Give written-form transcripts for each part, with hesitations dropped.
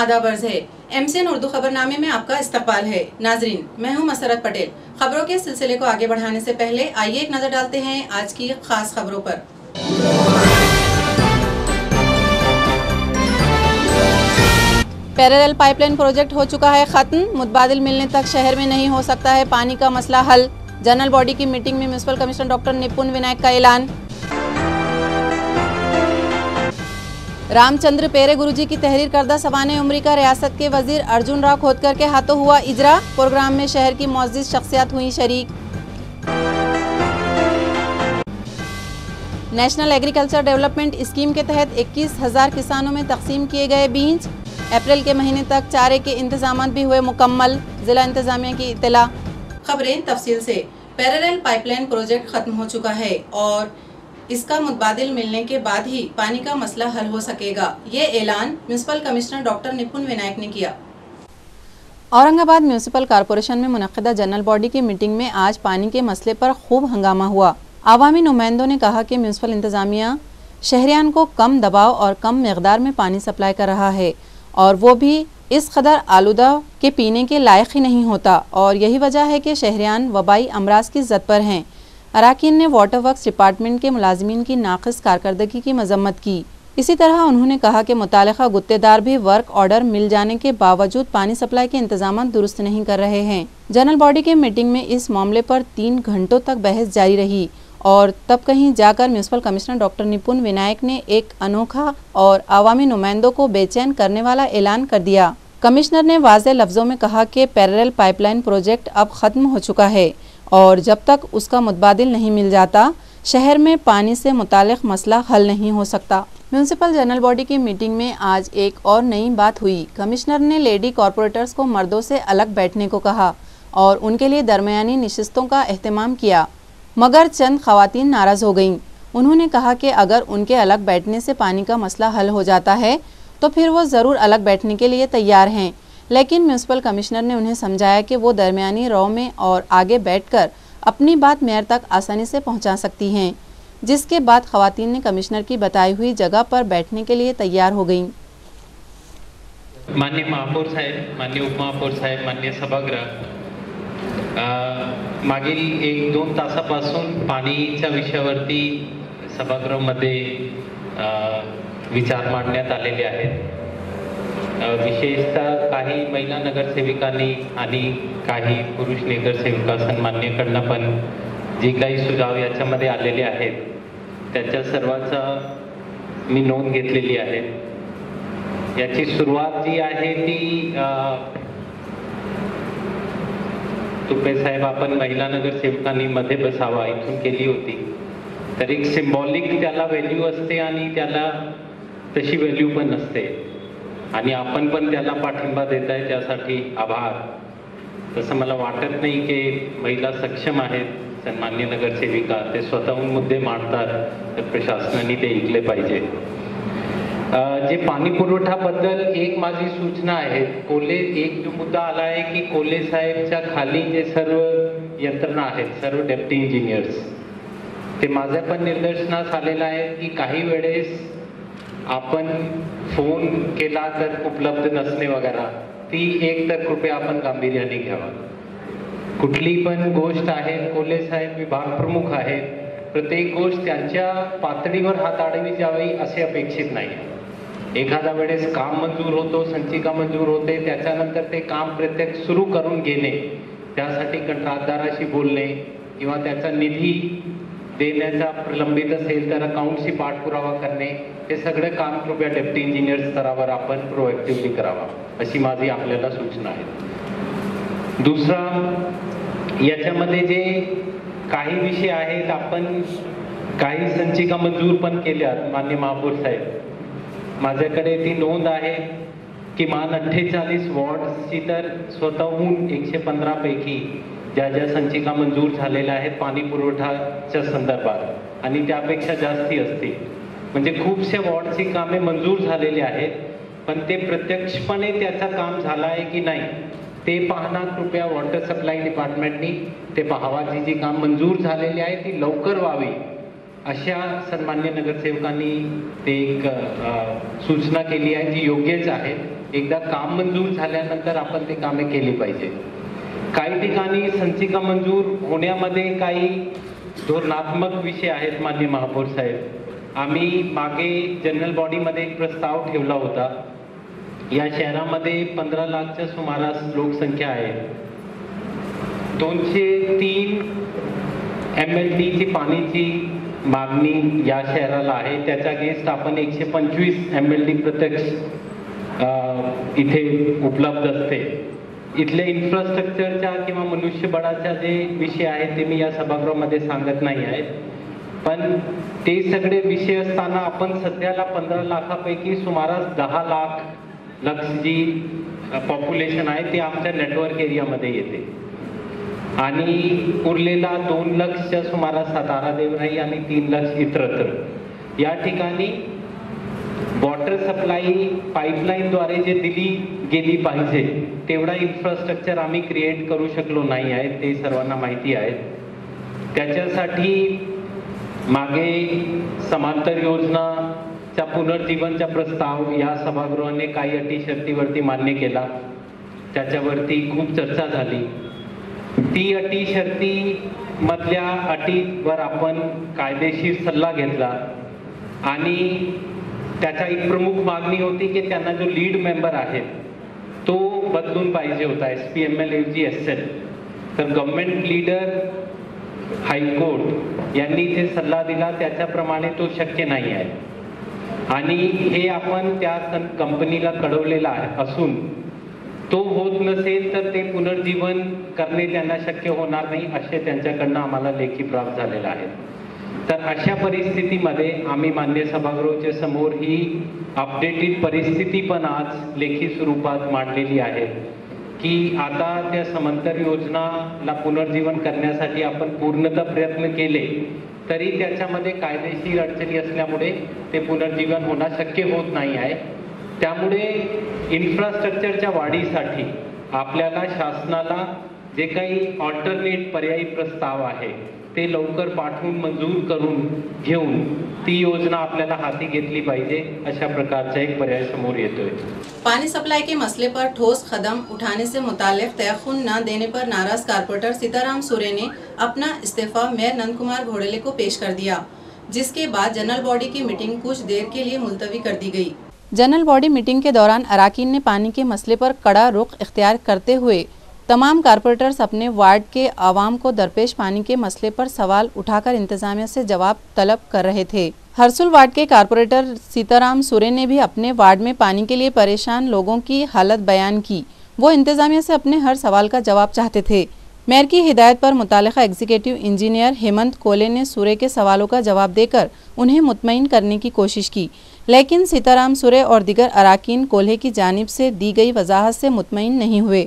आदाब अर्ज़ है। MCN उर्दू खबरनामे में आपका इस्तकबाल है। नाजरीन, मैं हूं मसरत पटेल। खबरों के सिलसिले को आगे बढ़ाने से पहले आइए एक नजर डालते हैं आज की खास खबरों पर। पैरेलल पाइपलाइन प्रोजेक्ट हो चुका है खत्म, मुतबादिल मिलने तक शहर में नहीं हो सकता है पानी का मसला हल। जनरल बॉडी की मीटिंग में म्युनिसिपल कमिश्नर डॉक्टर निपुण विनायक का ऐलान। रामचंद्र पेरे गुरुजी की तहरीर करदा सवाने उम्री का रियासत के वजीर अर्जुन राव खोदकर के हाथों हुआ इजरा। प्रोग्राम में शहर की मुअज़्ज़िज़ शख्सियात हुई शरीक। नेशनल एग्रीकल्चर डेवलपमेंट स्कीम के तहत 21,000 किसानों में तकसीम किए गए बीज। अप्रैल के महीने तक चारे के इंतजाम भी हुए मुकम्मल, जिला इंतजामिया की इत्तला। खबरें तफसील से। पैरेलल पाइपलाइन प्रोजेक्ट खत्म हो चुका है और इसका मुतबादिल मिलने के बाद ही पानी का मसला हल हो सकेगा। ये ऐलान म्युनिसिपल कमिश्नर डॉक्टर निपुण विनायक ने किया। औरंगाबाद म्युनिसिपल कॉरपोरेशन में मुनक्किदा जनरल बॉडी की मीटिंग में आज पानी के मसले पर खूब हंगामा हुआ। आवामी नुमाइंदों ने कहा कि म्युनिसिपल इंतजामिया शहरियान को कम दबाव और कम मकदार में पानी सप्लाई कर रहा है और वो भी इस कदर आलूदा के पीने के लायक ही नहीं होता, और यही वजह है कि शहरियान वबाई अमराज की जद पर हैं। अराकीन ने वाटर वर्क्स डिपार्टमेंट के मुलाजिमीन की नाक़िस कारकर्दगी की मजम्मत की। इसी तरह उन्होंने कहा कि मुतालिका गुत्तेदार भी वर्क ऑर्डर मिल जाने के बावजूद पानी सप्लाई के इंतजाम दुरुस्त नहीं कर रहे हैं। जनरल बॉडी के मीटिंग में इस मामले पर 3 घंटों तक बहस जारी रही और तब कहीं जाकर म्युनिसिपल कमिश्नर डॉक्टर निपुण विनायक ने एक अनोखा और आवामी नुमाइंदों को बेचैन करने वाला ऐलान कर दिया। कमिश्नर ने वाज़ेह लफ्ज़ों में कहा कि पैरेलल पाइपलाइन प्रोजेक्ट अब ख़त्म हो चुका है और जब तक उसका मुतबादिल नहीं मिल जाता शहर में पानी से मुतालिक मसला हल नहीं हो सकता। म्युनिसिपल जनरल बॉडी की मीटिंग में आज एक और नई बात हुई। कमिश्नर ने लेडी कॉरपोरेटर्स को मर्दों से अलग बैठने को कहा और उनके लिए दरमियानी नशिस्तों का एहतमाम किया, मगर चंद ख़वातीन नाराज़ हो गईं। उन्होंने कहा कि अगर उनके अलग बैठने से पानी का मसला हल हो जाता है तो फिर वो ज़रूर अलग बैठने के लिए तैयार हैं, लेकिन म्युनिसिपल कमिश्नर ने उन्हें समझाया कि वो दरमियानी रो में और आगे बैठकर अपनी बात मेयर तक आसानी से पहुंचा सकती हैं, जिसके बाद ख़वातीन ने कमिश्नर की बताई हुई जगह पर बैठने के लिए तैयार हो गईं। माननीय महापौर साहेब, माननीय उपमहापौर साहेब, माननीय सभागृह, मागील 1-2 तासापासून पाणीच्या विषयावरती सभागृहामध्ये विचार मांडण्यात आलेले आहेत। विशेषतः काही महिला नगरसेविकांनी आणि काही पुरुष नगरसेविका सन्मान्यकडनं पण जे काही सुझाव याच्यामध्ये आलेले आहेत त्याच्या सर्वांचा मी नोंद घेतलेली आहे। याची सुरुवात जी आहे ती तुपे साहेब आपण महिला नगरसेवकांनी मध्ये बसावा इथून केली होती, तर एक सिंबॉलिक त्याला व्हॅल्यू असते आणि त्याला तशी व्हॅल्यू पण नसते आणि आपण पण त्याला पाठिंबा देत आहे त्यासाठी आभार। तसं मला वाटत नाही की महिला सक्षम आहेत सन्मान्य नगरसेविका, ते स्वतःहून मुद्दे मांडतात तर प्रशासनाने ते ऐकले पाहिजे। जे पाणी पुरवठ्याबद्दल एक माझी सूचना आहे, कोल्हे एक जो मुद्दा आला आहे की कोल्हे साहेबच्या खाली जे सर्व यंत्रणा आहेत, सर्व डेप्टी इंजिनियर्स, ते माझ्या पण निदर्शनास आलेलं आहे की काही वेळेस आपण फोन केला तर उपलब्ध नसणे वगैरे, ती एक तर कृपया आपण गांभीर्याने घ्यावा। कुठली पण गोष्ट आहे, कोल्हे साहेब विभाग प्रमुख आहेत, प्रत्येक गोष्ट त्यांच्या पातळीवर हाताळली जावी असे अपेक्षित नाही। एखाद्या वेळेस काम मंजूर होतो, संचिका मंजूर होते, त्याच्यानंतर ते काम प्रत्यक्ष सुरू करून घेणे, त्यासाठी कंत्राटदाराशी बोलणे किंवा त्याचा निधी देण्याचा प्रलंबित असेल तर अकाउंटशी पाठपुरावा करणे, हे सगळे काम कृपया डेप्टी इंजिनियर स्तरावर आपण प्रोएक्टिव्हली करावा अशी माझी आपल्याला सूचना आहे। दुसरा, याच्यामध्ये जे काही विषय आहेत, आपण काही संचिका मंजूर पण केल्यात माननीय महापौर साहेब, माझ्याकडे ती नोंद आहे किमान 48 वॉर्ड्सची तर स्वतःहून 115 पैकी ज्या ज्या संचिका मंजूर झालेल्या आहेत पाणी पुरवठ्याच्या संदर्भात आणि त्यापेक्षा जास्ती असते, म्हणजे खूपशा वॉर्डची कामे मंजूर झालेली आहेत, पण ते प्रत्यक्षपणे त्याचं काम झालं आहे की नाही ते पाहणं कृपया वॉटर सप्लाय डिपार्टमेंटनी ते पाहावा। जी काम मंजूर झालेली आहे ती लवकर व्हावी अशा सन्मान्य नगरसेवकांनी ते एक सूचना केली आहे, जी योग्यच आहे। एकदा काम मंजूर झाल्यानंतर आपण ते कामे केली पाहिजे. काही ठिकाणी संचिका मंजूर होण्यामध्ये काही धोरणात्मक विषय आहेत. माननीय महापौर साहेब, आम्ही मागे जनरल बॉडीमध्ये एक प्रस्ताव ठेवला होता. या शहरामध्ये 15 लाखच्या सुमारास लोकसंख्या आहे. 203 MLD ची पाण्याची मागणी या शहराला आहे. त्याच्या अगेन्स्ट आपण 125 MLD प्रत्यक्ष इथे उपलब्ध असते. इथल्या इन्फ्रास्ट्रक्चरच्या किंवा मनुष्यबळाच्या जे विषय आहेत ते मी या सभागृहामध्ये सांगत नाही आहेत, पण ते सगळे विषय असताना आपण सध्याला 15 लाखापैकी सुमारास 10 लाख जी पॉप्युलेशन आहे ते आमच्या नेटवर्क एरियामध्ये येते आणि उरलेला 2 लाखच्या सुमारास सातारा देवराई आणि 3 लाख इतरत्र. या ठिकाणी वॉटर सप्लाय पाईपलाईनद्वारे जे दिली गेली पाहिजे तेवढा इन्फ्रास्ट्रक्चर आम्ही क्रिएट करू शकलो नाही आहे, ते सर्वांना माहिती आहे. त्याच्यासाठी मागे समांतर योजनाच्या पुनर्जीवनचा प्रस्ताव या सभागृहाने काही अटी शर्तीवरती मान्य केला. त्याच्यावरती खूप चर्चा झाली. ती अटी शर्ती मधल्या अटीवर आपण कायदेशीर सल्ला घेतला आणि त्याच्या एक प्रमुख मागणी होती की त्यांना जो लीड मेंबर आहे तो बदलून पाहिजे होता, SPML ऐवजी SL. तर गव्हर्नमेंट लीडर हायकोर्ट यांनी जे सल्ला दिला त्याच्याप्रमाणे तो शक्य नाही आहे आणि हे आपण त्या कंपनीला कळवलेलं आहे असून तो होत नसेल तर ते पुनर्जीवन करणे त्यांना शक्य होणार नाही असे त्यांच्याकडनं आम्हाला लेखी प्राप्त झालेलं आहे. तर अशा परिस्थितीमध्ये आम्ही मान्य सभागृहाच्या समोर ही अपडेटेड परिस्थिती पण आज लेखी स्वरूपात मांडलेली आहे की आता त्या समांतर योजनाला पुनर्जीवन करण्यासाठी आपण पूर्णतः प्रयत्न केले तरी त्याच्यामध्ये कायदेशीर अडचणी असल्यामुळे ते पुनर्जीवन होणं शक्य होत नाही आहे. त्यामुळे इन्फ्रास्ट्रक्चरच्या वाढीसाठी आपल्याला शासनाला जे काही ऑल्टरनेट पर्यायी प्रस्ताव आहे ते लवकर पाठवून मंजूर करून घेऊन ती योजना आपल्याला हाती घेतली पाहिजे अशा प्रकारचा एक पर्याय समोर येतोय. पानी सप्लाई के मसले पर ठोस कदम उठाने से मुतालिक तयख्खुन न देने पर नाराज कारपोरेटर सीताराम सूरे ने अपना इस्तीफा मेयर नंद कुमार घोडेले को पेश कर दिया, जिसके बाद जनरल बॉडी की मीटिंग कुछ देर के लिए मुलतवी कर दी गई. जनरल बॉडी मीटिंग के दौरान अराकीन ने पानी के मसले पर कड़ा रुख इख्तियार करते हुए तमाम कारपोरेटर्स अपने वार्ड के आवाम को दरपेश पानी के मसले पर सवाल उठाकर इंतजामिया से जवाब तलब कर रहे थे. हरसुल वार्ड के कारपोरेटर सीताराम सूरे ने भी अपने वार्ड में पानी के लिए परेशान लोगों की हालत बयान की. वो इंतजामिया से अपने हर सवाल का जवाब चाहते थे. मेयर की हिदायत पर मुतालिका एग्जीक्यूटिव इंजीनियर हेमंत कोले ने सूरे के सवालों का जवाब देकर उन्हें मुतमईन करने की कोशिश की, लेकिन सीताराम सूरे और दिगर अराकीन कोल्हे की जानिब से दी गई वजाहत से मुतमईन नहीं हुए.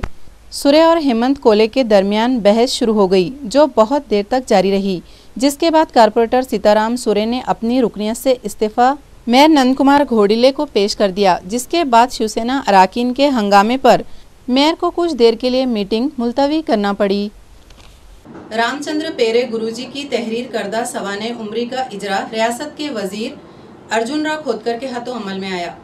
सूरे और हेमंत कोले के दरमियान बहस शुरू हो गई जो बहुत देर तक जारी रही, जिसके बाद कारपोरेटर सीताराम सूरे ने अपनी रुकनियत से इस्तीफा मेयर नंद कुमार घोडेले को पेश कर दिया, जिसके बाद शिवसेना अराकीन के हंगामे पर मेयर को कुछ देर के लिए मीटिंग मुलतवी करना पड़ी. रामचंद्र पेरे गुरुजी की तहरीर करदा सवाने उम्री का इजरा रियासत के वजीर अर्जुन राव खोदकर के हाथों अमल में आया.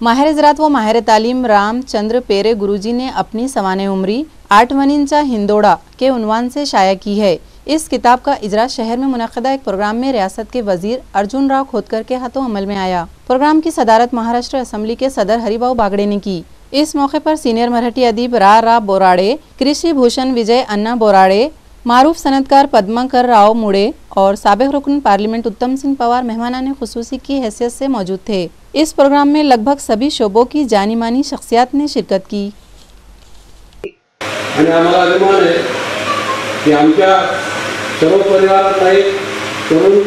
माहिर ज़राअत व माहिर तालीम रामचंद्र पेरे गुरुजी ने अपनी सवाने उम्री 8 वनिंचा हिंदोड़ा के उन्वान से शाया की है. इस किताब का इजरा शहर में मुनक़दा एक प्रोग्राम में रियासत के वजीर अर्जुन राव खोदकर के हाथों अमल में आया. प्रोग्राम की सदारत महाराष्ट्र असम्बली के सदर हरिभाऊ बागड़े ने की. इस मौके पर सीनियर मराठी अदीब रा बोराड़े, कृषि भूषण विजय अन्ना बोराड़े, मारूफ सनतकार पद्माकर राव मुड़े और साबिक रुकन पार्लियामेंट उत्तम सिंह पवार मेहमानाने खुसूसी की हैसियत से मौजूद थे. इस प्रोग्राम में लगभग सभी शोबों की जानी मानी शख्सियात ने शिरकत की. आणि आम्हाला अभिमान आहे की आमच्या सर्व परिवारात तरुण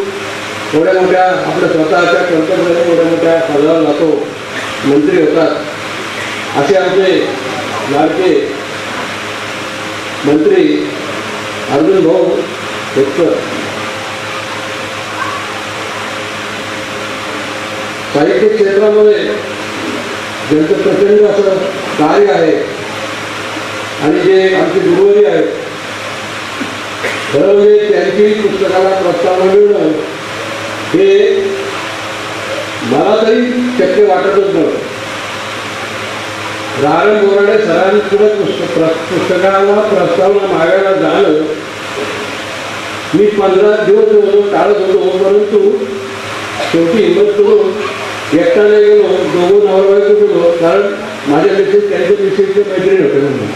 एवढ्या मोठ्या आपल्या स्वतःच्या कर्तव्याने एवढ्या मोठ्या पदावर जातो, मंत्री होतात, असे आमचे लाडके मंत्री अर्जुन भाऊ खोदकर. साहित्य क्षेत्रामध्ये ज्यांचं प्रचंड असं कार्य आहे आणि जे आमचे गुरुवारी आहेत, खरं म्हणजे त्यांची पुस्तकाला प्रोत्साहन मिळणं हे मला तरी शक्य वाटतच नव्हतं. रारण बोराडे सरांकडे पुस्तकाला प्रस्तावना मागायला झालं. मी 15 दिवस टाळत होतो, परंतु शेवटी हिंमत करून एकट्याने गेलो. दोघं नवरबायको गेलो, कारण माझ्या मिसेस त्यांच्या मिसेसचे मैत्रीण होते म्हणून.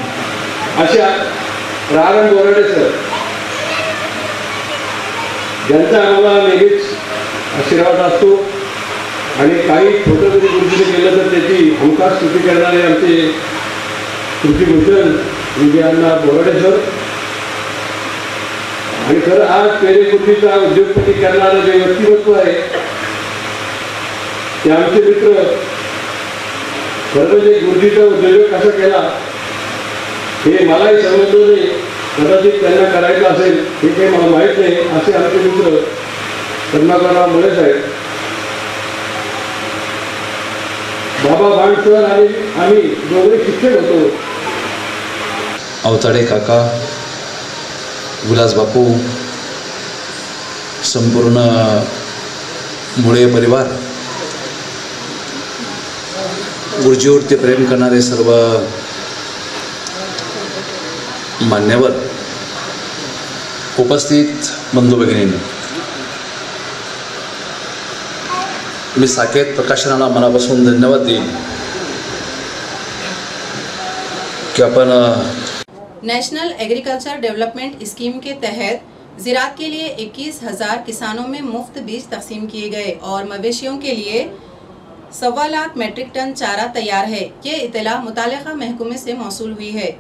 अशा रारण बोराडे सर ज्यांचा आम्हाला नेहमीच आशीर्वाद असतो आणि काही छोटं जरी गोष्टी केलं तर त्याची हमखास स्तुती करणारे आमचे कृषीभूषण विजयांना बोराडे सर. आणि खरं आज पेरेकुर्तीचा उद्योगपती करणारं जे व्यक्तिमत्व आहे ते आमचे मित्र. खरं म्हणजे गुरुजीचा उद्योग कसा केला हे मलाही समजलं नाही, कदाचित त्यांना करायचं असेल हे काही मला माहीत नाही. असे आमचे मित्र पद्माकरराव मुळे साहेब, बाबा भांड सर आणि आम्ही दोघे शिक्षक होतो. अवताडे काका, विलास बापू, संपूर्ण मुळे परिवार, गुरुजीवरती प्रेम करणारे सर्व मान्यवर, उपस्थित बंधू भगिनींनो, मी साकेत प्रकाशनाला मनापासून धन्यवाद देईन कि अपन नेशनल एग्रीकल्चर डेवलपमेंट स्कीम के तहत ज़राअत के लिए 21,000 किसानों में मुफ्त बीज तकसीम किए गए और मवेशियों के लिए 1.25 लाख मेट्रिक टन चारा तैयार है। ये इत्तला मुतालिका महकमे से मौसूल हुई है।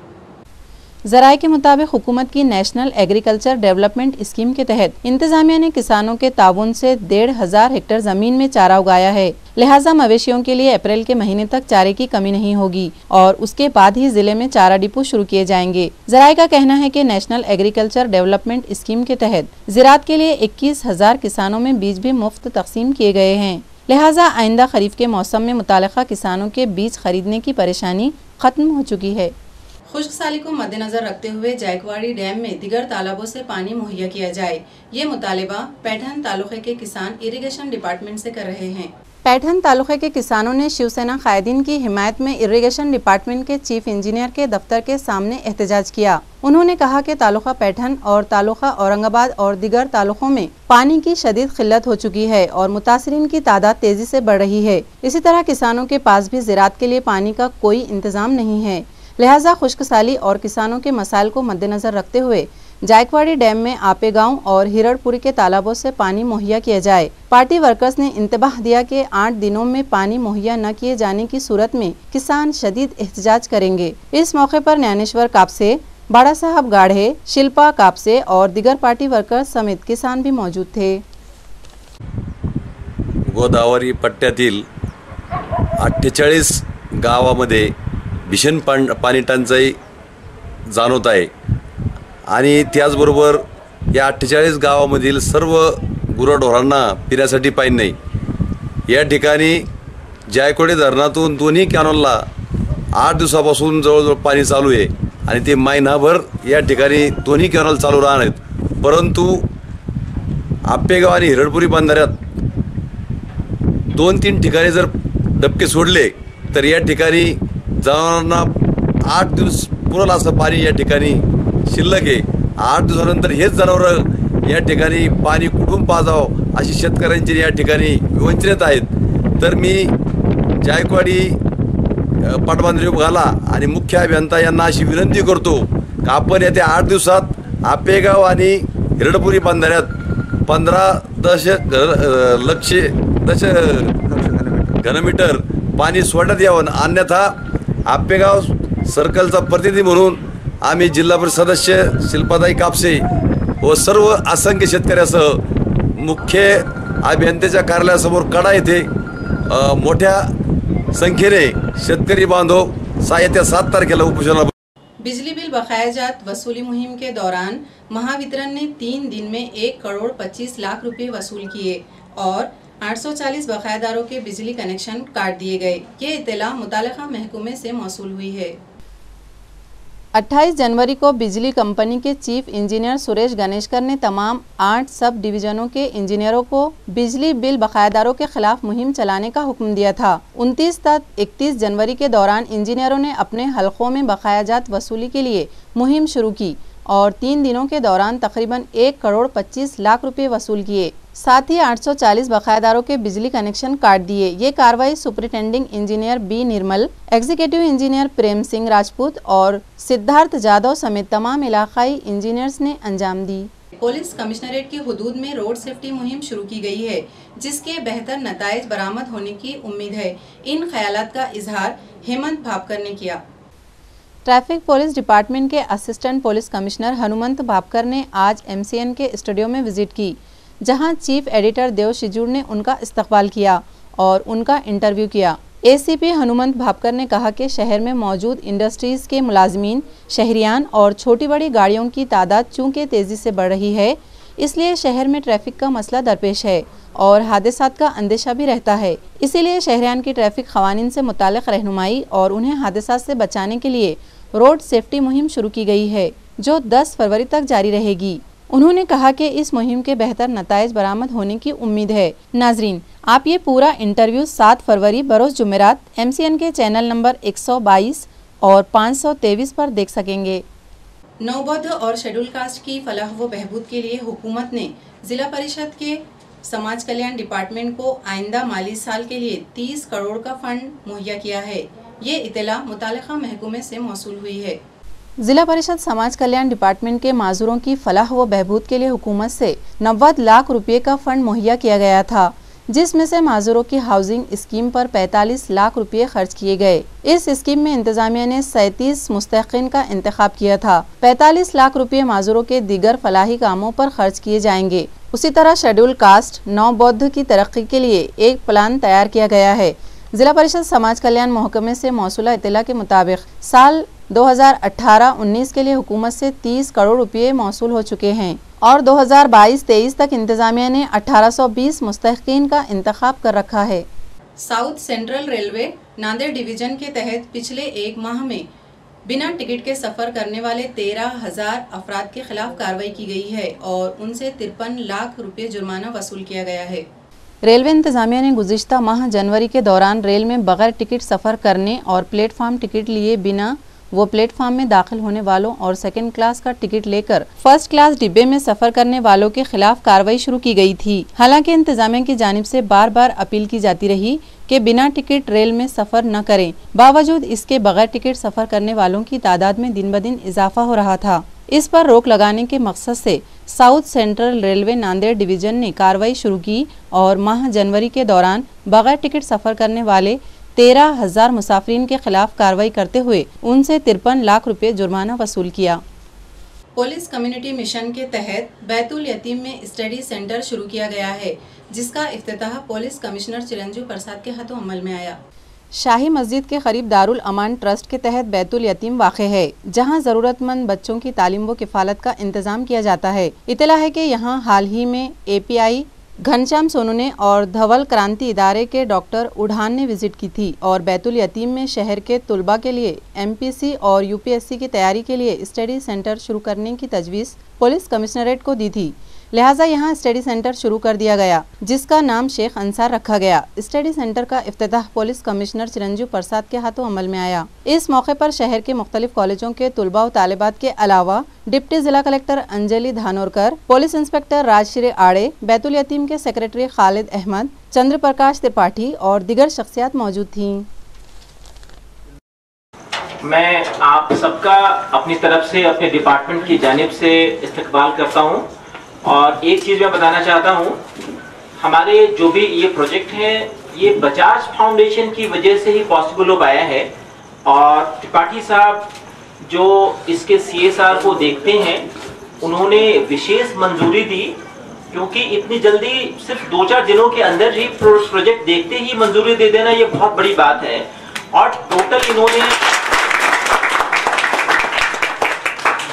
ज़राए के मुताबिक हुकूमत की नेशनल एग्रीकल्चर डेवलपमेंट स्कीम के तहत इंतजामिया ने किसानों के ताउन से 1,500 हेक्टेयर जमीन में चारा उगाया है। लिहाजा मवेशियों के लिए अप्रैल के महीने तक चारे की कमी नहीं होगी और उसके बाद ही जिले में चारा डिपो शुरू किए जाएंगे। ज़राए का कहना है कि नेशनल एग्रीकल्चर डेवलपमेंट स्कीम के तहत ज़राअत के लिए 21,000 किसानों में बीज भी मुफ्त तकसीम किए गए हैं। लिहाजा आइंदा खरीफ के मौसम में मुतालिका किसानों के बीज खरीदने की परेशानी खत्म हो चुकी है। खुश्क साली को मद्देनजर रखते हुए जायकवाड़ी डैम में दिगर तालाबों से पानी मुहैया किया जाए, ये मुतालिबा पैठन तालुके के किसान इरिगेशन डिपार्टमेंट से कर रहे हैं। पैठन तालुके के किसानों ने शिवसेना कायदीन की हिमायत में इरिगेशन डिपार्टमेंट के चीफ इंजीनियर के दफ्तर के सामने एहतजाज किया। उन्होंने कहा कि तालुका पैठन और तालुका औरंगाबाद और दिगर तालुकों में पानी की शदीद किल्लत हो चुकी है और मुतासरीन की तादाद तेजी से बढ़ रही है। इसी तरह किसानों के पास भी ज़राअत के लिए पानी का कोई इंतजाम नहीं है। लिहाजा खुश्क साली और किसानों के मसाइल को मद्देनजर रखते हुए जायकवाड़ी डैम में आपे गांव और हिरड़पुरी के तालाबों से पानी मुहैया किया जाए। पार्टी वर्कर्स ने इंतबाह दिया कि 8 दिनों में पानी मुहैया न किए जाने की सूरत में किसान शदीद एहतजाज करेंगे। इस मौके पर ज्ञानेश्वर कापसे, बाड़ा साहब गाढ़े, शिल्पा कापसे और दिगर पार्टी वर्कर्स समेत किसान भी मौजूद थे। गोदावरी पट्ट्यातील 48 गावामध्ये भीषण पाणी टंचाई जाणवत आहे आणि त्याचबरोबर या 48 गावामधील सर्व गुराढोरांना पिण्यासाठी पाणी नाही। या ठिकाणी जायकवाडी धरणातून दोन्ही कॅनलला 8 दिवसापासून जवळजवळ पाणी चालू आहे आणि ते महिनाभर या ठिकाणी दोन्ही कॅनल चालू राहणार आहेत। परंतु आपेगाव आणि हिरडपुरी बंधाऱ्यात 2-3 ठिकाणी जर डबके सोडले तर या ठिकाणी जनावरांना 8 दिवस पुरेल असं पाणी या ठिकाणी शिल्लक आहे। 8 दिवसानंतर हेच जनावर या ठिकाणी पाणी कुठून पाजावं अशी शेतकऱ्यांची या ठिकाणी वंचित आहेत। तर मी जायकवाडी पाटबंधारे विभागाला आणि मुख्य अभियंता यांना अशी विनंती करतो की आपण येत्या 8 दिवसात आपेगाव आणि हिरडपुरी बंधाऱ्यात 15 घनमीटर पाणी सोडण्यात यावं, अन्यथा आपेगाव सर्कलचा प्रतिनिधी म्हणून आम्ही जिल्हा परिषद सदस्य शिल्पाताई कापसे व सर्व असंख्य शेतकऱ्यासह मुख्य अभियंत्याच्या कार्यालयासमोर कडा येथे मोठ्या संख्येने शेतकरी बांधव येत्या 7 तारखेला उपोषणाला। बिजली बिल बकायाजात वसूली मुहिम के दौरान महावितरण ने 3 दिन में 1 करोड़ 25 लाख रुपए वसूल किए और 840 बकायादारों के बिजली कनेक्शन काट दिए गए। ये इत्तला मुतालिका महकमे से मौसूल हुई है। 28 जनवरी को बिजली कंपनी के चीफ इंजीनियर सुरेश गणेशकर ने तमाम 8 सब डिवीजनों के इंजीनियरों को बिजली बिल बकायदारों के खिलाफ मुहिम चलाने का हुक्म दिया था। 29 तक 31 जनवरी के दौरान इंजीनियरों ने अपने हलकों में बकायाजात वसूली के लिए मुहिम शुरू की और 3 दिनों के दौरान तकरीबन 1 करोड़ 25 लाख रुपए वसूल किए। साथ ही 840 बकायदारों के बिजली कनेक्शन काट दिए। ये कार्रवाई सुपरिटेंडिंग इंजीनियर बी निर्मल, एग्जीक्यूटिव इंजीनियर प्रेम सिंह राजपूत और सिद्धार्थ जादव समेत तमाम इलाकाई इंजीनियर्स ने अंजाम दी। पुलिस कमिश्नरेट की हुदूद में रोड सेफ्टी मुहिम शुरू की गई है, जिसके बेहतर नताइज बरामद होने की उम्मीद है। इन ख्यालात का इजहार हेमंत भापकर ने किया। ट्रैफिक पुलिस डिपार्टमेंट के assistant police commissioner Hanumant Bhapkar ने आज MCN के स्टूडियो में विजिट की, जहां चीफ एडिटर देव शिजूर ने उनका इस्तकबाल किया और उनका इंटरव्यू किया। ACP हनुमंत भापकर ने कहा कि शहर में मौजूद इंडस्ट्रीज के मुलाजमीन, शहरियान और छोटी बड़ी गाड़ियों की तादाद चूँकि तेज़ी से बढ़ रही है, इसलिए शहर में ट्रैफिक का मसला दरपेश है और हादसात का अंदेशा भी रहता है। इसीलिए शहरियान की ट्रैफिक क़वानीन से मुताल्लिक़ रहनुमाई और उन्हें हादसात से बचाने के लिए रोड सेफ्टी मुहिम शुरू की गई है, जो 10 फरवरी तक जारी रहेगी। उन्होंने कहा कि इस मुहिम के बेहतर नताइज बरामद होने की उम्मीद है। नाजरीन, आप ये पूरा इंटरव्यू 7 फरवरी बरोज़ जुमेरात MCN के चैनल नंबर 122 और 523 पर देख सकेंगे। नौबद्ध और शेड्यूल कास्ट की फलाह व बहबूद के लिए हुकूमत ने जिला परिषद के समाज कल्याण डिपार्टमेंट को आइंदा माली साल के लिए 30 करोड़ का फंड मुहैया किया है। ये इत्तला मुतालिका महकमे से मौसूल हुई है। जिला परिषद समाज कल्याण डिपार्टमेंट के माजूरों की फलाह व बहबूद के लिए हुकूमत से 90 लाख रुपये का फंड मुहैया किया गया था, जिसमें से माजूरों की हाउसिंग स्कीम पर 45 लाख रुपये खर्च किए गए। इस स्कीम में इंतजामिया ने 37 मुस्तहिकीन का इंतखाब किया था। 45 लाख रुपये माजूरों के दीगर फलाही कामों पर खर्च किए जाएंगे। उसी तरह शेड्यूल कास्ट नौबद्ध की तरक्की के लिए एक प्लान तैयार किया गया है। जिला परिषद समाज कल्याण महकमे से मौसूला इत्तला के मुताबिक साल 2018-19 के लिए हुकूमत से 30 करोड़ रुपये मौसूल हो चुके हैं और 2022-23 तक इंतजामिया ने 1820 मुस्तहिकीन का इंतखाब कर रखा है। South central railway Nanded division के तहत पिछले एक माह में बिना टिकट के सफर करने वाले 13,000 अफराद के खिलाफ कार्रवाई की गई है और उनसे 53 लाख रुपये जुर्माना वसूल किया गया है। रेलवे इंतजामिया ने गुज़िश्ता माह जनवरी के दौरान रेल में बगैर टिकट सफ़र करने और प्लेटफार्म टिकट लिए बिना वो प्लेटफार्म में दाखिल होने वालों और सेकंड क्लास का टिकट लेकर फर्स्ट क्लास डिब्बे में सफर करने वालों के खिलाफ कार्रवाई शुरू की गई थी। हालांकि इंतजामिया की जानिब से बार बार अपील की जाती रही कि बिना टिकट रेल में सफर न करें। बावजूद इसके बगैर टिकट सफर करने वालों की तादाद में दिन ब दिन इजाफा हो रहा था। इस पर रोक लगाने के मकसद से south central railway Nanded division ने कार्रवाई शुरू की और माह जनवरी के दौरान बगैर टिकट सफर करने वाले 13,000 मुसाफिरीन के खिलाफ कार्रवाई करते हुए उनसे 53 लाख रुपए जुर्माना वसूल किया। पुलिस कम्युनिटी मिशन के तहत बैतुल यतीम में स्टडी सेंटर शुरू किया गया है, जिसका इफ्तिताह पुलिस कमिश्नर चिरंजीव प्रसाद के हाथों अमल में आया। शाही मस्जिद के करीब दारुल अमान ट्रस्ट के तहत बैतुल यतीम वाक़ है, जहां ज़रूरतमंद बच्चों की तालीम व किफ़ालत का इंतज़ाम किया जाता है। इत्तला है कि यहां हाल ही में API घनश्याम सोनू ने और धवल क्रांति इदारे के डॉक्टर उढ़ान ने विजिट की थी और बैतुल यतीम में शहर के तुलबा के लिए MPC और UPSC की तैयारी के लिए स्टडी सेंटर शुरू करने की तजवीज़ पुलिस कमिश्नरेट को दी थी। लिहाजा यहाँ स्टडी सेंटर शुरू कर दिया गया, जिसका नाम शेख अंसार रखा गया। स्टडी सेंटर का इफ्तिताह पुलिस कमिश्नर चिरंजीव प्रसाद के हाथों अमल में आया। इस मौके पर शहर के मुख्तलिफ कॉलेजों के तुलबा व तालिबात के अलावा डिप्टी जिला collector Anjali Dhanorkar, police inspector Rajshri Aade, Baitul Yateem के सेक्रेटरी खालिद अहमद, चंद्र प्रकाश त्रिपाठी और दीगर शख्सियात मौजूद थीं। मैं आप सबका अपनी तरफ से, अपने डिपार्टमेंट की जानिब से इस्तकबाल करता हूँ और एक चीज़ मैं बताना चाहता हूँ, हमारे जो भी ये प्रोजेक्ट है ये बजाज फाउंडेशन की वजह से ही पॉसिबल हो पाया है और त्रिपाठी साहब जो इसके CSR को देखते हैं उन्होंने विशेष मंजूरी दी, क्योंकि इतनी जल्दी सिर्फ 2-4 दिनों के अंदर ही प्रोजेक्ट देखते ही मंजूरी दे देना ये बहुत बड़ी बात है। और टोटल इन्होंने,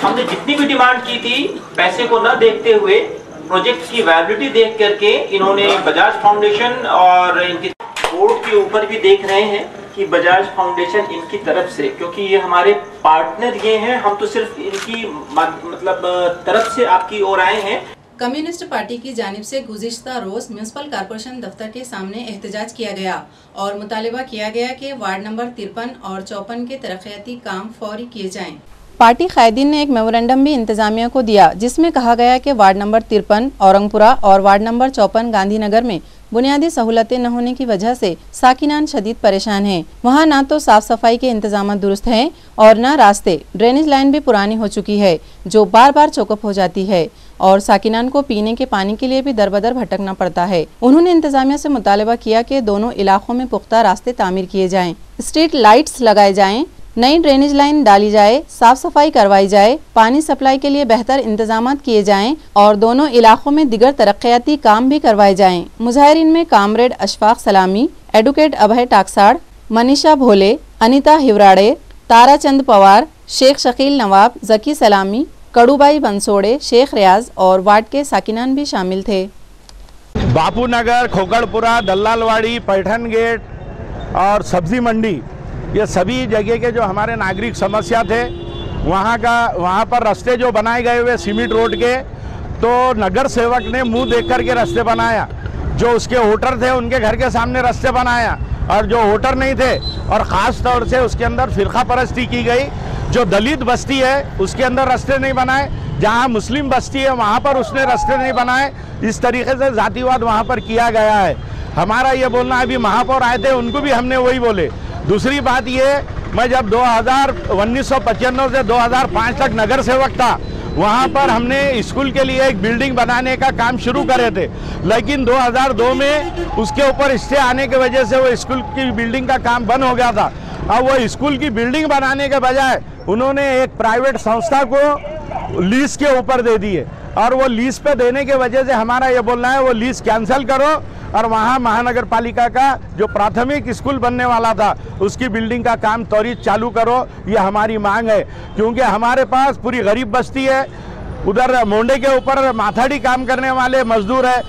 हमने जितनी भी डिमांड की थी पैसे को न देखते हुए प्रोजेक्ट की वैलिडिटी देख करके इन्होंने बजाज फाउंडेशन और इनके बोर्ड के ऊपर भी देख रहे हैं कि बजाज फाउंडेशन इनकी तरफ से, क्योंकि ये हमारे पार्टनर ये हैं, हम तो सिर्फ इनकी मतलब तरफ से आपकी ओर आए हैं। कम्युनिस्ट पार्टी की जानिब से गुज़िश्ता रोज म्यूनसिपल कॉर्पोरेशन दफ्तर के सामने एहतजाज किया गया और मुतालिबा किया गया कि वार्ड नंबर 53 और 54 के तरक्याती काम फौरी किए जाएं। पार्टी कायदीन ने एक मेमोरेंडम भी इंतजामिया को दिया जिसमें कहा गया कि वार्ड नंबर 53 औरंगपुरा और वार्ड नंबर 54 गांधीनगर में बुनियादी सहूलतें न होने की वजह से साकिनान शदीद परेशान हैं। वहां ना तो साफ सफाई के इंतजाम दुरुस्त हैं और न रास्ते, ड्रेनेज लाइन भी पुरानी हो चुकी है जो बार बार चौकअप हो जाती है और साकिनान को पीने के पानी के लिए भी दर बदर भटकना पड़ता है। उन्होंने इंतजामिया से मुतालबा किया कि दोनों इलाकों में पुख्ता रास्ते तामीर किए जाएं, स्ट्रीट लाइट्स लगाए जाएं, नई ड्रेनेज लाइन डाली जाए, साफ सफाई करवाई जाए, पानी सप्लाई के लिए बेहतर इंतजाम किए जाएं और दोनों इलाकों में दिगर तरक्याती काम भी करवाए जाएं। मुजाहिरीन में कामरेड अशफाक सलामी, एडवोकेट अभय टाकसाड़, मनीषा भोले, अनिता हिवराड़े, ताराचंद पवार, शेख शकील नवाब, जकी सलामी, कड़ूबाई बंसोड़े, शेख रियाज और वार्ड के साकिनान भी शामिल थे। बापू नगर, खोकड़पुरा, दल्लालवाड़ी, पैठन गेट और सब्जी मंडी, ये सभी जगह के जो हमारे नागरिक समस्या थे, वहाँ पर रास्ते जो बनाए गए हुए सीमेंट रोड के, तो नगर सेवक ने मुंह देख कर के रास्ते बनाया। जो उसके वोटर थे उनके घर के सामने रास्ते बनाया और जो वोटर नहीं थे, और ख़ास तौर से उसके अंदर फिरका परस्ती की गई। जो दलित बस्ती है उसके अंदर रास्ते नहीं बनाए, जहाँ मुस्लिम बस्ती है वहाँ पर उसने रास्ते नहीं बनाए। इस तरीके से जातिवाद वहाँ पर किया गया है। हमारा ये बोलना, अभी महापौर आए थे उनको भी हमने वही बोले। दूसरी बात ये, मैं जब 1995 से 2005 तक नगर सेवक था, वहाँ पर हमने स्कूल के लिए एक बिल्डिंग बनाने का काम शुरू करे थे, लेकिन 2002 में उसके ऊपर स्टे आने की वजह से वो स्कूल की बिल्डिंग का काम बंद हो गया था। अब वो स्कूल की बिल्डिंग बनाने के बजाय उन्होंने एक प्राइवेट संस्था को लीज के ऊपर दे दिए और वो लीज पे देने के वजह से हमारा ये बोलना है वो लीज कैंसिल करो और वहाँ महानगर पालिका का जो प्राथमिक स्कूल बनने वाला था उसकी बिल्डिंग का काम त्वरित चालू करो। ये हमारी मांग है, क्योंकि हमारे पास पूरी गरीब बस्ती है। उधर मोंडे के ऊपर माथाड़ी काम करने वाले मजदूर है,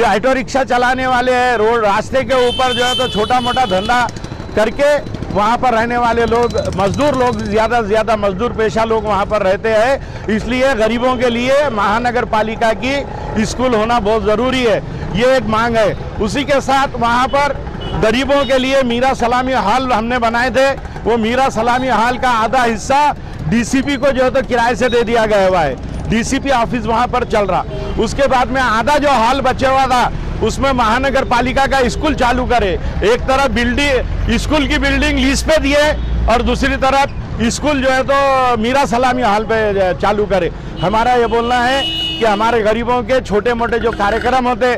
ऑटो रिक्शा चलाने वाले हैं, रोड रास्ते के ऊपर जो है तो छोटा मोटा धंधा करके वहाँ पर रहने वाले लोग, मजदूर लोग, ज़्यादा से ज़्यादा मजदूर पेशा लोग वहाँ पर रहते हैं। इसलिए गरीबों के लिए महानगर पालिका की स्कूल होना बहुत ज़रूरी है, ये एक मांग है। उसी के साथ वहाँ पर गरीबों के लिए मीरा सलामी हॉल हमने बनाए थे। वो मीरा सलामी हॉल का आधा हिस्सा डीसीपी को जो है तो किराए से दे दिया गया हुआ है, डीसीपी ऑफिस वहाँ पर चल रहा। उसके बाद में आधा जो हॉल बचा हुआ था उसमें महानगर पालिका का स्कूल चालू करे। एक तरफ बिल्डिंग, स्कूल की बिल्डिंग लीज पे दिए और दूसरी तरफ स्कूल जो है तो मीरा सलामी हॉल पे चालू करे। हमारा ये बोलना है कि हमारे गरीबों के छोटे मोटे जो कार्यक्रम होते,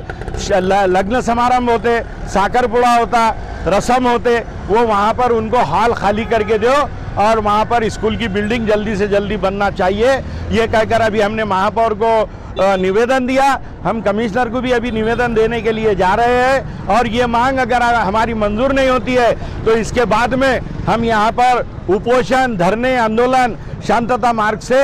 लग्न समारंभ होते, साकरपुड़ा होता, रस्म होते, वो वहाँ पर उनको हॉल खाली करके दो और वहाँ पर स्कूल की बिल्डिंग जल्दी से जल्दी बनना चाहिए। ये कहकर अभी हमने महापौर को निवेदन दिया। हम कमिश्नर को भी अभी निवेदन देने के लिए जा रहे हैं और ये मांग अगर हमारी मंजूर नहीं होती है तो इसके बाद में हम यहाँ पर उपोषण, धरने, आंदोलन शांतता मार्ग से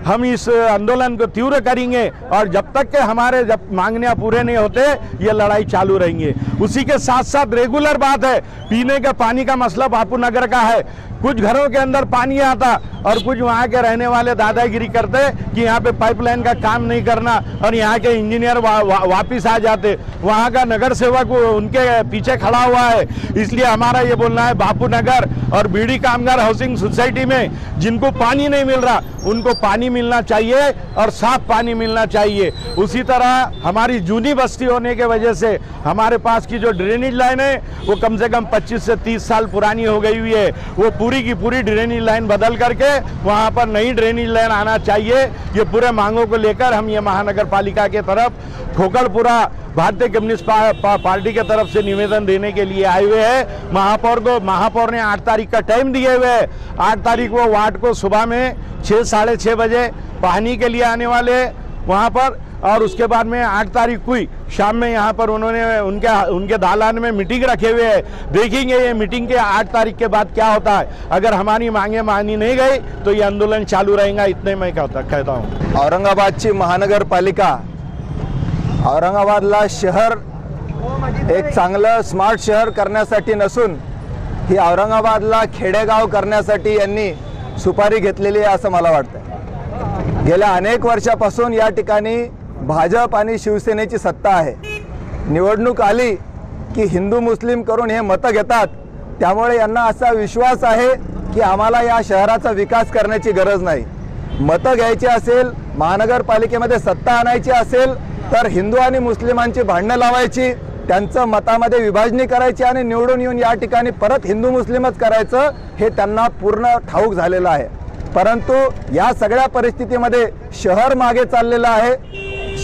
हम इस आंदोलन को तीव्र करेंगे और जब तक के हमारे मांगनियां पूरे नहीं होते ये लड़ाई चालू रहेंगे। उसी के साथ साथ रेगुलर बात है, पीने के पानी का मसला बापू नगर का है। कुछ घरों के अंदर पानी आता और कुछ वहाँ के रहने वाले दादागिरी करते कि यहाँ पे पाइपलाइन का काम नहीं करना और यहाँ के इंजीनियर वापिस आ जाते। वहाँ का नगर सेवक उनके पीछे खड़ा हुआ है। इसलिए हमारा ये बोलना है, बापू नगर और बीडी कामगार हाउसिंग सोसाइटी में जिनको पानी नहीं मिल रहा उनको पानी मिलना चाहिए और साफ पानी मिलना चाहिए। उसी तरह हमारी जूनी बस्ती होने के वजह से हमारे पास की जो ड्रेनेज लाइन है वो कम से कम 25 से 30 साल पुरानी हो गई हुई है। वो पूरी की पूरी ड्रेनेज लाइन बदल करके वहाँ पर नई ड्रेनेज लाइन आना चाहिए। ये पूरे मांगों को लेकर हम ये महानगर पालिका के तरफ खोकड़पुरा भारतीय कम्युनिस्ट पार्टी के तरफ से निवेदन देने के लिए आए हुए हैं। महापौर ने 8 तारीख का टाइम दिए हुए है। 8 तारीख वो वार्ड को सुबह में 6, साढ़े 6 बजे पानी के लिए आने वाले वहाँ पर, और उसके बाद में 8 तारीख को ही शाम में यहाँ पर उन्होंने उनके दालान में मीटिंग रखे हुए है। देखेंगे ये मीटिंग के 8 तारीख के बाद क्या होता है। अगर हमारी मांगे मानी नहीं गई तो ये आंदोलन चालू रहेगा, इतने मैं कहता हूँ। औरंगाबादची महानगरपालिका औरंगाबादला शहर एक चांगलं स्मार्ट शहर करण्यासाठी नसून ही औरंगाबादला खेडेगाव करण्यासाठी यांनी सुपारी घेतलेली आहे असं मला वाटतं। गेल्या अनेक वर्षापासून या ठिकाणी भाजप आणि शिवसेनेची सत्ता आहे। निवडणूक आली की हिंदू मुस्लिम करून हे मतं घेतात, त्यामुळे यांना असा विश्वास आहे की आम्हाला या शहराचा विकास करण्याची गरज नाही। मतं घ्यायची असेल, महानगरपालिकेमध्ये सत्ता आणायची असेल तर हिंदू आणि मुस्लिमांची भांडणं लावायची, त्यांचं मतामध्ये विभाजनी करायची आणि निवडून येऊन या ठिकाणी परत हिंदू मुस्लिमच करायचं, हे त्यांना पूर्ण ठाऊक झालेलं आहे। परंतु या सगळ्या परिस्थितीमध्ये शहर मागे चाललेलं आहे।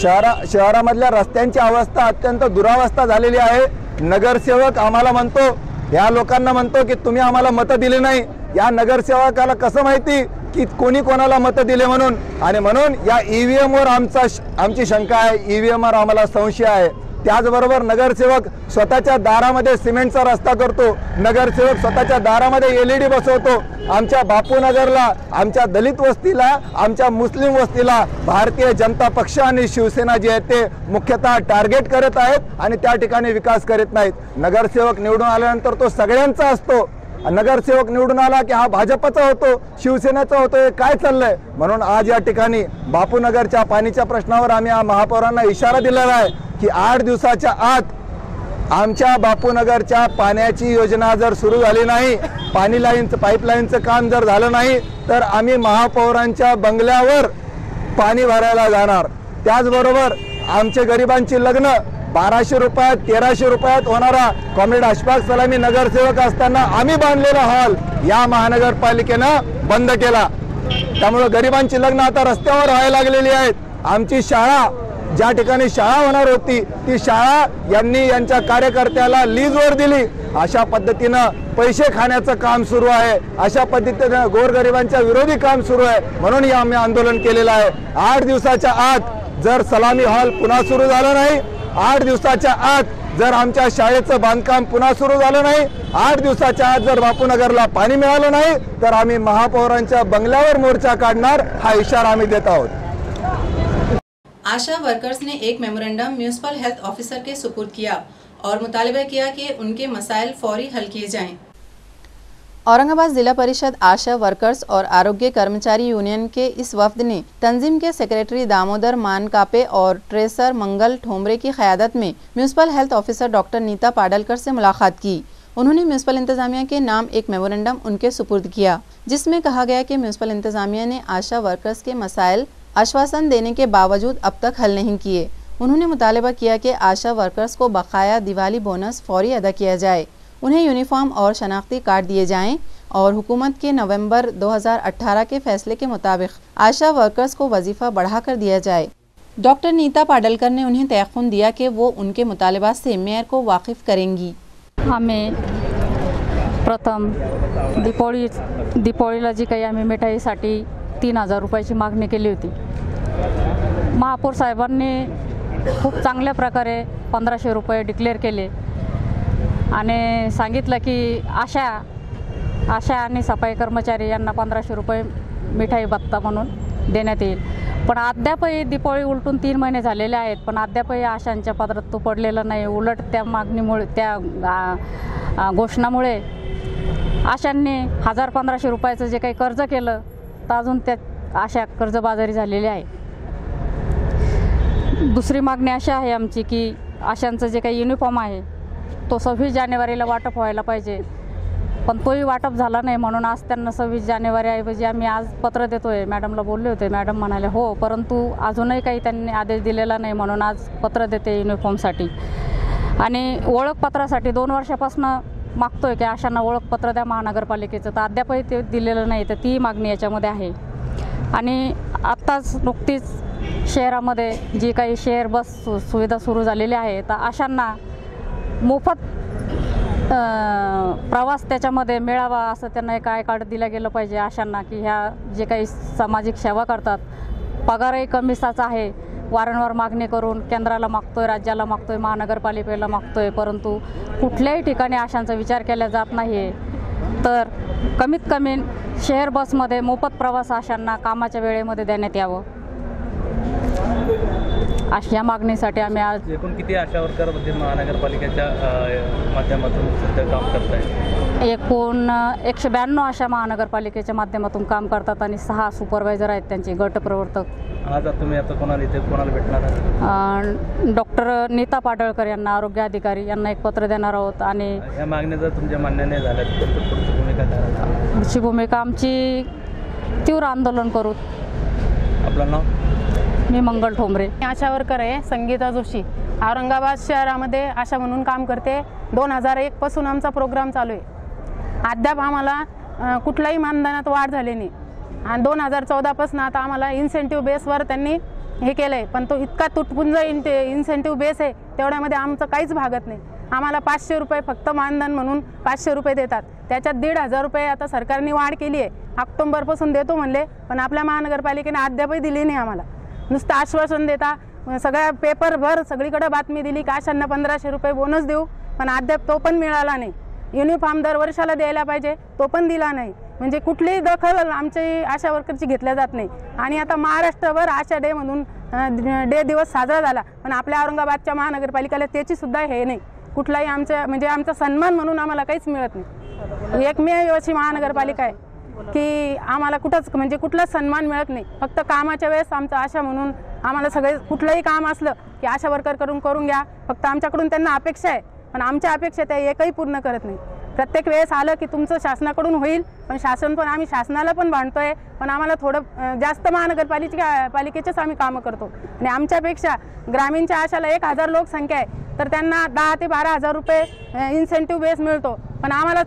शहरामधल्या रस्त्यांची अवस्था अत्यंत दुरावस्था झालेली आहे। नगरसेवक आम्हाला म्हणतो, या लोकांना म्हणतो की तुम्ही आम्हाला मतं दिली नाही। या नगरसेवकाला कसं माहिती की कोणी कोणाला मतं दिले म्हणून? आणि म्हणून या EVM वर आमची शंका आहे, EVM वर आम्हाला संशय आहे। त्याचबरोबर नगरसेवक स्वतःच्या दारामध्ये सिमेंटचा रस्ता करतो, नगरसेवक स्वतःच्या दारामध्ये LED बसवतो। आमच्या बापूनगरला, आमच्या दलित वस्तीला, आमच्या मुस्लिम वस्तीला भारतीय जनता पक्ष आणि शिवसेना जे आहे ते मुख्यतः टार्गेट करत आहेत आणि त्या ठिकाणी विकास करत नाहीत। नगरसेवक निवडून आल्यानंतर तो सगळ्यांचा असतो। नगरसेवक निवडून आला की हा भाजपचा होतो, शिवसेनेचा होतो, हे काय चाललंय? म्हणून आज या ठिकाणी बापूनगरच्या पाणीच्या प्रश्नावर आम्ही महापौरांना इशारा दिलेला आहे की 8 दिवसाच्या आत आमच्या बापूनगरच्या पाण्याची योजना जर सुरू झाली नाही, पाईपलाईनचं काम जर झालं नाही तर आम्ही महापौरांच्या बंगल्यावर पाणी भरायला जाणार। त्याचबरोबर आमचे गरिबांची लग्न 1200 रुपयात 1300 रुपयात होणारा कॉम्रेड अशफाक सलामी नगरसेवक असताना आम्ही बांधलेला हॉल या महानगरपालिकेनं बंद केला। त्यामुळे गरिबांची लग्न आता रस्त्यावर व्हायला लागलेली आहेत। आमची शाळा, ज्या ठिकाणी शाळा होणार होती ती शाळा यांनी यांच्या कार्यकर्त्याला लीजवर दिली। अशा पद्धतीनं पैसे खाण्याचं काम सुरू आहे, अशा पद्धतीनं गोरगरिबांच्या विरोधी काम सुरू आहे। म्हणून आम्ही आंदोलन केलेलं आहे। 8 दिवसाच्या आत जर सलामी हॉल पुन्हा सुरू झाला नाही, 8 दिवसाच्या आत जर आमच्या शाळेचं बांधकाम पुन्हा सुरू झालं नाही, 8 दिवसाच्या आत जर बापूनगरला पाणी मिळालं नाही तर आम्ही महापौरांच्या बंगल्यावर मोर्चा काढणार, हा इशारा आम्ही देत आहोत। आशा वर्कर्स ने एक मेमोरेंडम म्यूनिसिपल हेल्थ ऑफिसर के सुपुर्द किया और मुतालबा किया कि उनके मसाइल फौरी हल किए जाएं। औरंगाबाद जिला परिषद आशा वर्कर्स और आरोग्य कर्मचारी यूनियन के इस वफ्द ने तंजीम के सेक्रेटरी दामोदर मानकापे और ट्रेसर मंगल ठोमरे की क़यादत में municipal health officer doctor Nita Padalkar से मुलाकात की। उन्होंने म्यूनिसिपल इंतजामिया के नाम एक मेमोरेंडम उनके सुपुर्द किया, जिसमें कहा गया कि म्यूनिसिपल इंतजामिया ने आशा वर्कर्स के मसाइल आश्वासन देने के बावजूद अब तक हल नहीं किए। उन्होंने मुतालबा किया कि आशा वर्कर्स को बकाया दिवाली बोनस फौरी अदा किया जाए, उन्हें यूनिफॉर्म और शनाख्ती कार्ड दिए जाएं और हुकूमत के नवंबर 2018 के फैसले के मुताबिक आशा वर्कर्स को वजीफ़ा बढ़ाकर दिया जाए। डॉक्टर नीता पाडलकर ने उन्हें तयक़ुन दिया कि वो उनके मुतालबात से मेयर को वाकिफ़ करेंगी। आम्ही प्रथम दीपावलीला जी काही आम्ही मिठाईसाठी 3000 रुपयाची मागणी केली होती। महापौर साहेबांनी खूप चांगल्या प्रकारे 1500 रुपये डिक्लेअर केले आणि सांगितलं की आशा आणि सफाई कर्मचारी यांना 1500 रुपये मिठाई भत्ता म्हणून देण्यात येईल। पण अद्यापही दिवाळी उलटून 3 महिने झालेले आहेत, पण अद्यापही आशांच्या पदरात तो पडलेला नाही। उलट त्या मागणीमुळे, त्या घोषणामुळे आशांनी 1500 रुपयाचं जे काही कर्ज केलं तर अजून त्या आशा कर्जबाजारी झालेली आहे। दुसरी मागणी अशी आहे आमची की आशांचं जे काही युनिफॉर्म आहे तो 26 जानेवारीला वाटप व्हायला पाहिजे, पण तोही वाटप झाला नाही। म्हणून आज त्यांना 26 जानेवारीऐवजी आम्ही आज पत्र देतोय। मॅडमला बोलले होते, मॅडम म्हणाले हो, परंतु अजूनही काही त्यांनी आदेश दिलेला नाही, म्हणून आज पत्र देते युनिफॉर्मसाठी। आणि ओळखपत्रासाठी 2 वर्षापासून मागतोय की आशांना ओळखपत्र द्या महानगरपालिकेचं, तर अद्यापही ते दिलेलं नाही, तर ती मागणी याच्यामध्ये आहे। आणि आत्ताच नुकतीच शहरामध्ये जी काही शहर बस सुविधा सुरू झालेली आहे, तर आशांना मोफत प्रवास त्याच्यामध्ये मिळावा असं त्यांना एक आय कार्ड दिलं गेलं पाहिजे आशांना, की ह्या जे काही सामाजिक सेवा करतात पगारही कमीचाच आहे। वारंवार मागणी करून केंद्राला मागतोय, राज्याला मागतोय, महानगरपालिकेला मागतोय, परंतु कुठल्याही ठिकाणी आशांचा विचार केला जात नाही। तर कमीत कमी शहर बसमध्ये मोफत प्रवास आशांना कामाच्या वेळेमध्ये देण्यात यावं। या मागणीसाठी आम्ही आज एकूण किती आशा वर्कर महानगरपालिकेच्या माध्यमातून सध्या काम करत आहेत? एकूण 192 आशा महानगरपालिकेच्या माध्यमातून काम करतात आणि 6 सुपरवायझर आहेत त्यांचे गट प्रवर्तक. आज तुम्ही आता कोणाला भेटणार आहात? डॉक्टर नीता पाडळकर यांना, आरोग्य अधिकारी यांना एक पत्र देणार आहोत. आणि या मागण्या जर तुमच्या मान्य नाही झाल्या तर पुढची भूमिका काय राहणार? पुढची भूमिका आमची तीव्र आंदोलन करू. आपलं नाव? मी मंगल ठोंबरे. आशा वर्कर आहे, संगीता जोशी. औरंगाबाद शहरामध्ये आशा म्हणून काम करते. 2001 पासून आमचा प्रोग्राम चालू आहे. अद्याप आम्हाला कुठल्याही मानधनात वाढ झाली नाही आणि 2014 पासून आता आम्हाला इन्सेंटिव्ह बेसवर त्यांनी हे केलं आहे, पण तो इतका तुटपुंज इन्सेंटिव्ह बेस आहे, तेवढ्यामध्ये आमचं काहीच भागत नाही. आम्हाला 500 रुपये फक्त मानधन म्हणून 500 रुपये देतात. त्याच्यात 1,500 रुपये आता सरकारने वाढ केली आहे. ऑक्टोबरपासून देतो म्हणले, पण आपल्या महानगरपालिकेने अद्यापही दिली नाही. आम्हाला नुसतं आश्वासन देता, सगळ्या पेपरभर सगळीकडे बातमी दिली की आशांना 1500 रुपये बोनस देऊ, पण अद्याप तो पण मिळाला नाही. युनिफॉर्म दर वर्षाला द्यायला पाहिजे, तो पण दिला नाही. म्हणजे कुठलीही दखल आमची आशा वर्करची घेतल्या जात नाही. आणि आता महाराष्ट्रभर आशा डे म्हणून डे दिवस साजरा झाला, पण आपल्या औरंगाबादच्या महानगरपालिकेला त्याची सुद्धा हे नाही. कुठलाही आमचा सन्मान म्हणून आम्हाला काहीच मिळत नाही. एकमेव अशी महानगरपालिका आहे की आम्हाला कुठलाच सन्मान मिळत नाही. फक्त कामाच्या वेळेस आमचं आशा म्हणून आम्हाला सगळे कुठलंही काम असलं की आशा वर्कर करून घ्या, फक्त आमच्याकडून त्यांना अपेक्षा आहे, पण आमच्या अपेक्षा त्या एकही पूर्ण करत नाही. प्रत्येक वेळेस आलं की तुमचं शासनाकडून होईल, पण आम्ही शासनाला पण भांडतोय, पण आम्हाला थोडं जास्त महानगरपालिकेचेच आम्ही कामं करतो. आणि आमच्यापेक्षा ग्रामीणच्या आशाला 1000 लोकसंख्या आहे, तर त्यांना 10 ते 12,000 रुपये इन्सेंटिव्ह बेस मिळतो, पण आम्हाला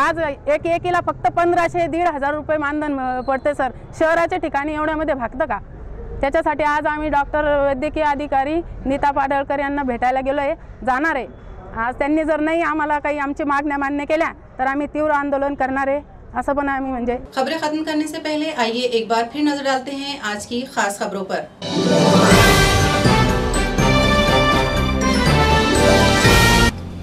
आज एकीला फक्त 1500-1,500 रुपये मानधन पडते. सर, शहराच्या ठिकाणी एवढ्यामध्ये भागतं का? त्याच्यासाठी आज आम्ही डॉक्टर वैद्यकीय अधिकारी नीता पाडळकर यांना भेटायला जाणार आहे. आज त्यांनी जर नाही आम्हाला काही आमची मागण्या मान्य केल्या तर आम्ही तीव्र आंदोलन करणार आहे, असं पण आम्ही खबरें खत्म करने से पहले आइए एक बार फिर नजर डालते हैं आज की खास खबरों पर।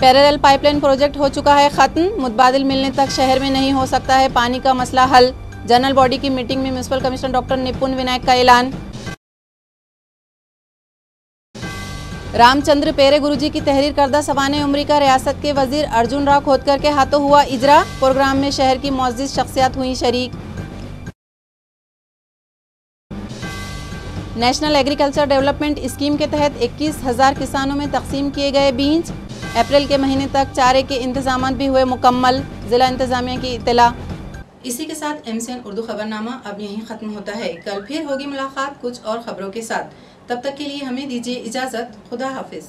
पैरेलल पाइपलाइन प्रोजेक्ट हो चुका है खत्म, मुतबादिल मिलने तक शहर में नहीं हो सकता है पानी का मसला हल। जनरल बॉडी की मीटिंग में म्युनिसिपल कमिश्नर डॉक्टर निपुण विनायक का ऐलान। रामचंद्र पेरे गुरुजी की तहरीर करदा सवाने उम्री का रियासत के वजीर अर्जुन राव खोदकर के हाथों हुआ इजरा। प्रोग्राम में शहर की मौजूद शख्सियात हुई शरीक। नेशनल एग्रीकल्चर डेवलपमेंट स्कीम के तहत 21,000 किसानों में तकसीम किए गए बीज। अप्रैल के महीने तक चारे के इंतजाम भी हुए मुकम्मल, जिला इंतजामिया की इत्तला। इसी के साथ MCN उर्दू खबरनामा अब यहीं ख़त्म होता है। कल फिर होगी मुलाकात कुछ और खबरों के साथ। तब तक के लिए हमें दीजिए इजाज़त। खुदा हाफिज़।